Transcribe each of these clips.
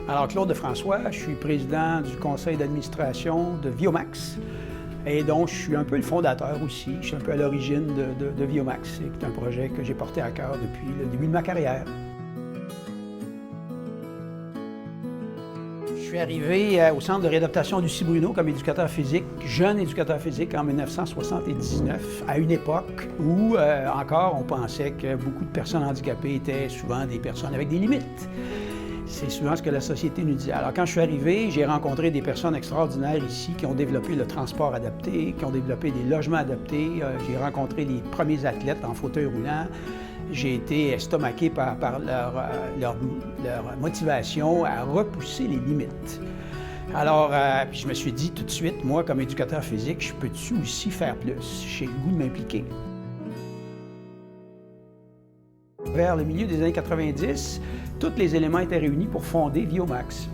Alors, Claude Lefrançois, je suis président du conseil d'administration de Viomax. Et donc, je suis un peu le fondateur aussi. Je suis un peu à l'origine de Viomax. C'est un projet que j'ai porté à cœur depuis le début de ma carrière. Je suis arrivé au centre de réadaptation Lucie Bruno comme éducateur physique, jeune éducateur physique en 1979, à une époque où encore on pensait que beaucoup de personnes handicapées étaient souvent des personnes avec des limites. C'est souvent ce que la société nous dit. Alors quand je suis arrivé, j'ai rencontré des personnes extraordinaires ici qui ont développé le transport adapté, qui ont développé des logements adaptés. J'ai rencontré les premiers athlètes en fauteuil roulant. J'ai été estomaqué par leur motivation à repousser les limites. Alors, je me suis dit tout de suite, moi, comme éducateur physique, je peux-tu aussi faire plus? J'ai le goût de m'impliquer. Vers le milieu des années 90, tous les éléments étaient réunis pour fonder Viomax.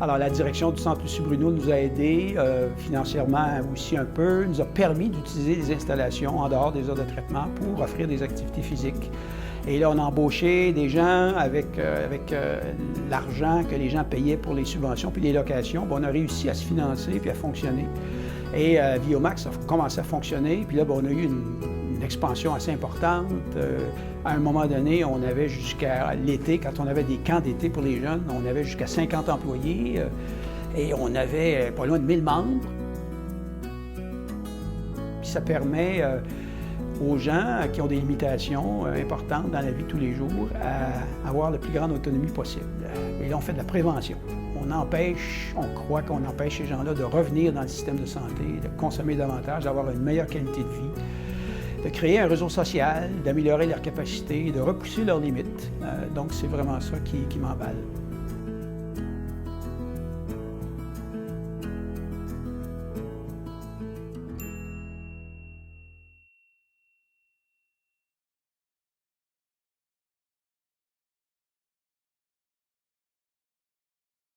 Alors, la direction du Centre Lucie Bruno nous a aidés financièrement aussi un peu, nous a permis d'utiliser les installations en dehors des heures de traitement pour offrir des activités physiques. Et là, on a embauché des gens avec l'argent que les gens payaient pour les subventions puis les locations. Bien, on a réussi à se financer puis à fonctionner. Et Viomax a commencé à fonctionner. Puis là, bien, on a eu une expansion assez importante. À un moment donné, on avait jusqu'à l'été, quand on avait des camps d'été pour les jeunes, on avait jusqu'à 50 employés et on avait pas loin de 1000 membres. Puis ça permet aux gens qui ont des limitations importantes dans la vie de tous les jours à avoir la plus grande autonomie possible. Et là, on fait de la prévention. On croit qu'on empêche ces gens-là de revenir dans le système de santé, de consommer davantage, d'avoir une meilleure qualité de vie, de créer un réseau social, d'améliorer leurs capacités, de repousser leurs limites. Donc, c'est vraiment ça qui m'emballe.